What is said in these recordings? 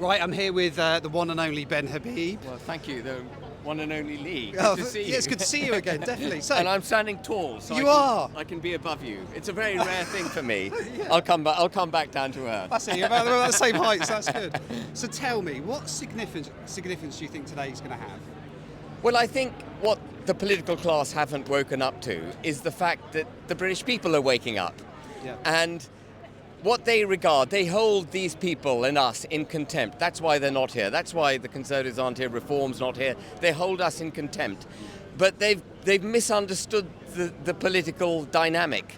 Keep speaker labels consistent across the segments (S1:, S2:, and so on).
S1: Right, I'm here with the one and only Ben Habib.
S2: Well, thank you, the one and only Lee. Good
S1: Oh,
S2: to see you.
S1: yeah, it's good to see you again, definitely. So,
S2: And I'm standing tall, so I can be above you. It's a very rare thing for me.
S1: Yeah.
S2: I'll come back down to earth.
S1: that's it, you're about the same height, so that's good. So tell me, what significance do you think today's going to have?
S2: Well, I think what the political class haven't woken up to is the fact that the British people are waking up.
S1: Yeah.
S2: And what they regard, they hold these people and us in contempt. That's why they're not here. That's why the Conservatives aren't here, Reform's not here. They hold us in contempt. But they've misunderstood the political dynamic.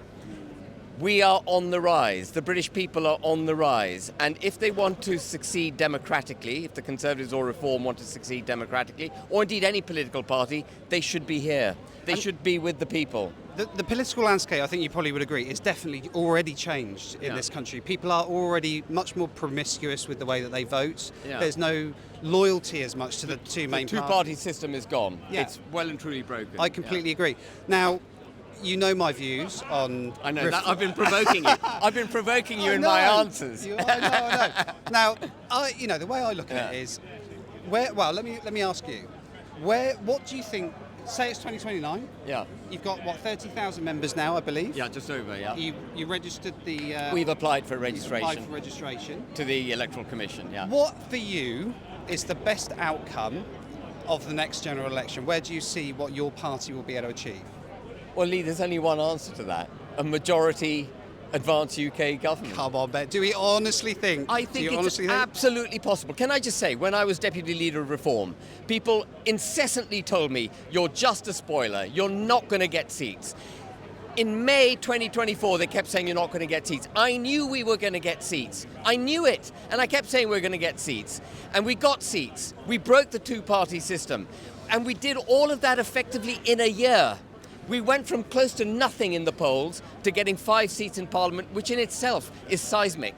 S2: We are on the rise. The British people are on the rise. And if they want to succeed democratically, if the Conservatives or Reform want to succeed democratically, or indeed any political party, they should be here. They should be with the people.
S1: The political landscape, I think you probably would agree, is definitely already changed in this country. People are already much more promiscuous with the way that they vote.
S2: Yeah.
S1: There's no loyalty as much to the two main
S2: The two-party system is gone.
S1: Yeah.
S2: It's well and truly broken.
S1: I completely agree. Now, you know my views on...
S2: I know, that I've been provoking you. I've been provoking you in my answers.
S1: I know. Now, the way I look at it is, let me ask you, what do you think, say it's 2029,
S2: Yeah.
S1: you've got, 30,000 members now, I believe?
S2: Yeah, just over, yeah.
S1: You registered the...
S2: We've applied for
S1: applied
S2: registration
S1: for registration.
S2: to the Electoral Commission, yeah.
S1: What, for you, is the best outcome of the next general election? Where do you see what your party will be able to achieve?
S2: Well, Lee, there's only one answer to that. A majority advanced UK government.
S1: Come on, Ben. Do we honestly think?
S2: I think it's absolutely possible. Can I just say, when I was Deputy Leader of Reform, people incessantly told me, you're just a spoiler, you're not going to get seats. In May 2024, they kept saying you're not going to get seats. I knew we were going to get seats. I knew it. And I kept saying we were going to get seats. And we got seats. We broke the two-party system. And we did all of that effectively in a year. We went from close to nothing in the polls to getting 5 seats in Parliament, which in itself is seismic.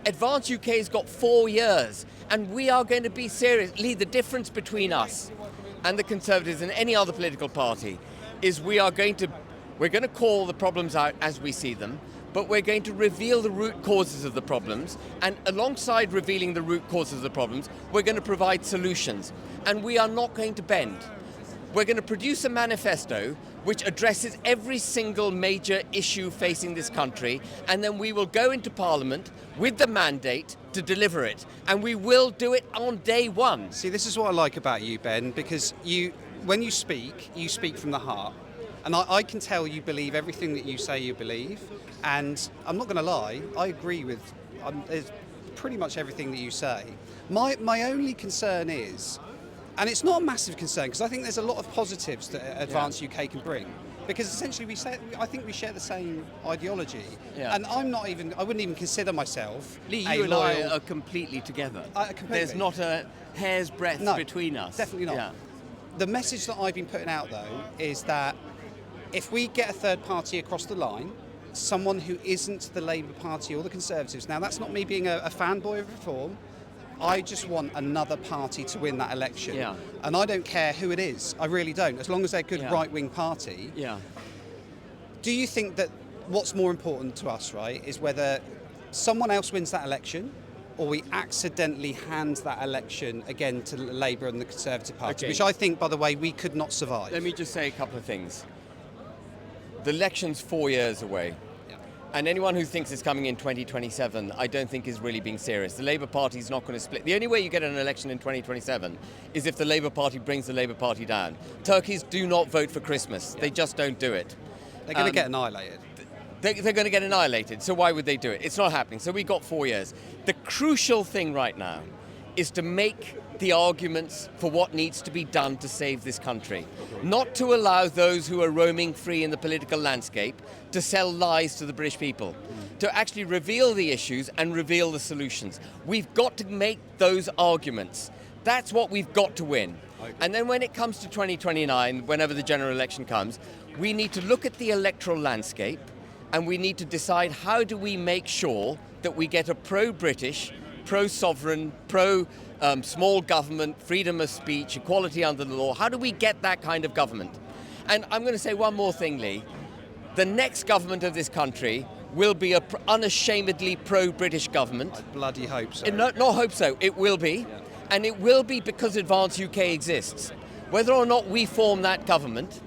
S2: Advance UK's got 4 years, and we are going to be serious. Lee, the difference between us and the Conservatives and any other political party is we're going to call the problems out as we see them, but we're going to reveal the root causes of the problems, and alongside revealing the root causes of the problems, we're going to provide solutions, and we are not going to bend. We're going to produce a manifesto which addresses every single major issue facing this country, and then we will go into Parliament with the mandate to deliver it. And we will do it on day one.
S1: See, this is what I like about you, Ben, because when you speak from the heart. And I can tell you believe everything that you say you believe. And I'm not going to lie, I agree with pretty much everything that you say. My only concern is, and it's not a massive concern, because I think there's a lot of positives that Advance UK can bring. Because essentially I think we share the same ideology.
S2: Yeah.
S1: And I wouldn't even consider myself
S2: Lee,
S1: a
S2: you and
S1: loyal...
S2: I are completely together.
S1: Completely.
S2: There's not a hair's breadth between us.
S1: Definitely not.
S2: Yeah.
S1: The message that I've been putting out, though, is that if we get a third party across the line, someone who isn't the Labour Party or the Conservatives, now that's not me being a fanboy of Reform, I just want another party to win that election.
S2: Yeah.
S1: And I don't care who it is, I really don't, as long as they're a good right-wing party.
S2: Yeah.
S1: Do you think that what's more important to us, right, is whether someone else wins that election or we accidentally hand that election again to Labour and the Conservative Party, which I think, by the way, we could not survive.
S2: Let me just say a couple of things. The election's 4 years away. And anyone who thinks it's coming in 2027, I don't think is really being serious. The Labour Party is not going to split. The only way you get an election in 2027 is if the Labour Party brings the Labour Party down. Turkeys do not vote for Christmas. They just don't do it.
S1: They're going to get annihilated.
S2: They're going to get annihilated. So why would they do it? It's not happening. So we got 4 years. The crucial thing right now is to make the arguments for what needs to be done to save this country. Not to allow those who are roaming free in the political landscape to sell lies to the British people. To actually reveal the issues and reveal the solutions. We've got to make those arguments. That's what we've got to win. And then when it comes to 2029, whenever the general election comes, we need to look at the electoral landscape and we need to decide how do we make sure that we get a pro-British, pro-sovereign, pro-small government, freedom of speech, equality under the law. How do we get that kind of government? And I'm going to say one more thing, Lee. The next government of this country will be a unashamedly pro-British government.
S1: I bloody hope so.
S2: Not hope so, it will be.
S1: Yeah.
S2: And it will be because Advance UK exists. Whether or not we form that government,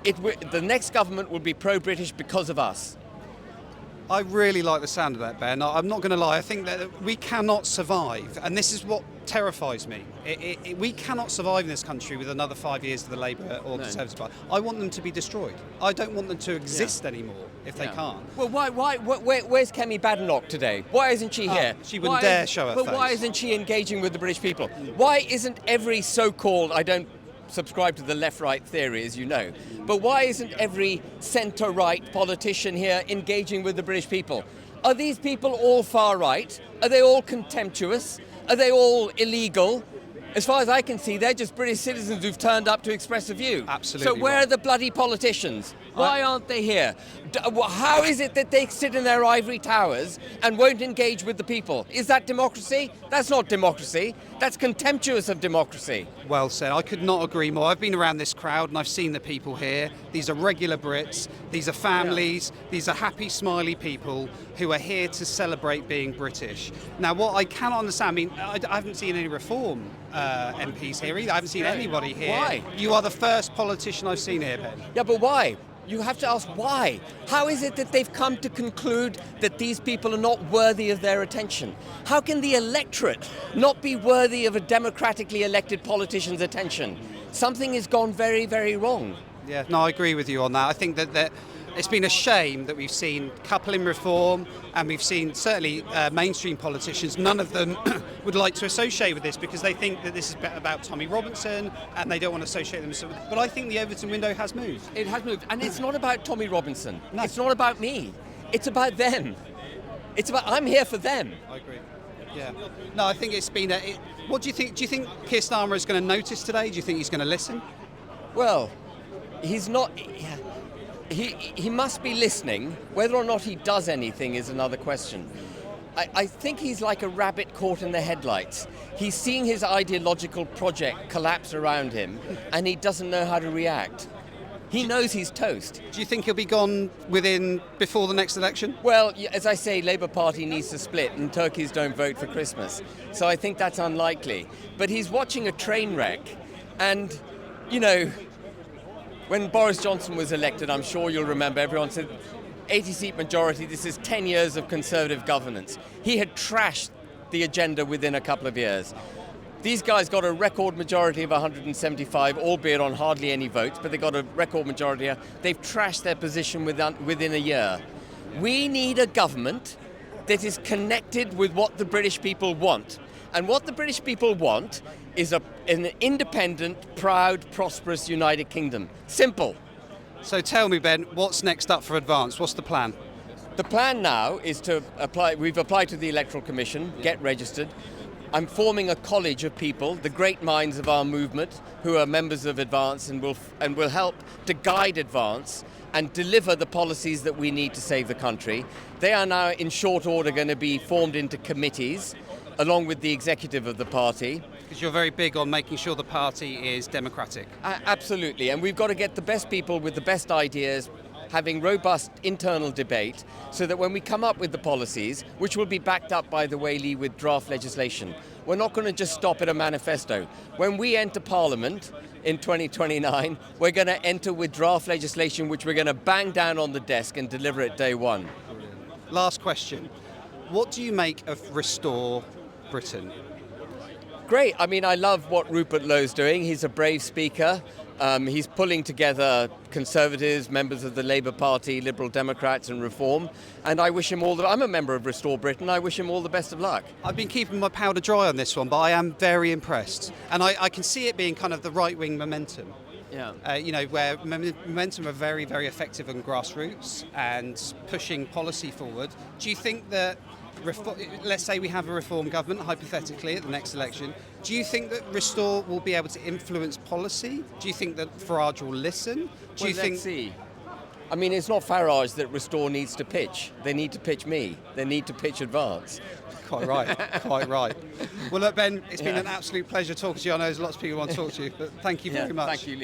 S2: the next government will be pro-British because of us.
S1: I really like the sound of that, Ben. I'm not going to lie. I think that we cannot survive, and this is what terrifies me. We cannot survive in this country with another 5 years of the Labour or Conservative Party. I want them to be destroyed. I don't want them to exist anymore if they can't.
S2: Well, where's Kemi Badenoch today? Why isn't she here?
S1: She wouldn't dare show her face.
S2: But why isn't she engaging with the British people? Why isn't every so-called, I don't subscribe to the left-right theory, as you know, but why isn't every centre-right politician here engaging with the British people? Are these people all far-right? Are they all contemptuous? Are they all illegal? As far as I can see, they're just British citizens who've turned up to express a view.
S1: Absolutely.
S2: So where are the bloody politicians? Why aren't they here? How is it that they sit in their ivory towers and won't engage with the people? Is that democracy? That's not democracy. That's contemptuous of democracy.
S1: Well said. I could not agree more. I've been around this crowd and I've seen the people here. These are regular Brits. These are families. Yeah. These are happy, smiley people who are here to celebrate being British. Now, what I cannot understand, I mean, I haven't seen any reform MPs here either. I haven't seen anybody here.
S2: Why?
S1: You are the first politician I've seen here, Ben.
S2: Yeah, but why? You have to ask why. How is it that they've come to conclude that these people are not worthy of their attention? How can the electorate not be worthy of a democratically elected politician's attention? Something has gone very, very wrong.
S1: Yeah, no, I agree with you on that. I think that it's been a shame that we've seen coupling reform and we've seen certainly mainstream politicians, none of them would like to associate with this because they think that this is about Tommy Robinson and they don't want to associate themselves. But I think the Overton window has moved.
S2: It has moved. And it's not about Tommy Robinson.
S1: No.
S2: It's not about me. It's about them. I'm here for them.
S1: I agree. Yeah. No, I think it's been what do you think? Do you think Keir Starmer is going to notice today? Do you think he's going to listen?
S2: Well, he's not... He must be listening. Whether or not he does anything is another question. I think he's like a rabbit caught in the headlights. He's seeing his ideological project collapse around him and he doesn't know how to react. He knows he's toast.
S1: Do you think he'll be gone before the next election?
S2: Well, as I say, Labour Party needs to split and turkeys don't vote for Christmas. So I think that's unlikely. But he's watching a train wreck and, you know, when Boris Johnson was elected, I'm sure you'll remember, everyone said 80-seat majority, this is 10 years of Conservative governance. He had trashed the agenda within a couple of years. These guys got a record majority of 175, albeit on hardly any votes, but they got a record majority. They've trashed their position within a year. We need a government that is connected with what the British people want. And what the British people want is an independent, proud, prosperous United Kingdom. Simple.
S1: So tell me, Ben, what's next up for Advance? What's the plan?
S2: The plan now is to apply. We've applied to the Electoral Commission, get registered. I'm forming a college of people, the great minds of our movement, who are members of Advance and will help to guide Advance and deliver the policies that we need to save the country. They are now in short order going to be formed into committees, along with the executive of the party.
S1: Because you're very big on making sure the party is democratic.
S2: Absolutely, and we've got to get the best people with the best ideas, having robust internal debate, so that when we come up with the policies, which will be backed up, by the way, Lee, with draft legislation, we're not going to just stop at a manifesto. When we enter Parliament in 2029, we're going to enter with draft legislation which we're going to bang down on the desk and deliver it day one.
S1: Last question. What do you make of Restore Britain?
S2: Great. I mean, I love what Rupert Lowe's doing. He's a brave speaker. He's pulling together Conservatives, members of the Labour Party, Liberal Democrats and Reform. And I wish him I'm a member of Restore Britain. I wish him all the best of luck.
S1: I've been keeping my powder dry on this one, but I am very impressed. And I can see it being kind of the right-wing momentum.
S2: Yeah.
S1: Where momentum are very, very effective on grassroots and pushing policy forward. Do you think that, let's say we have a reform government, hypothetically, at the next election, do you think that Restore will be able to influence policy? Do you think that Farage will listen?
S2: Let's see. I mean, it's not Farage that Restore needs to pitch. They need to pitch me. They need to pitch Advance.
S1: Quite right, quite right. Well, look, Ben, it's been an absolute pleasure talking to you. I know there's lots of people who want to talk to you, but thank you very much.
S2: Thank you, Lee.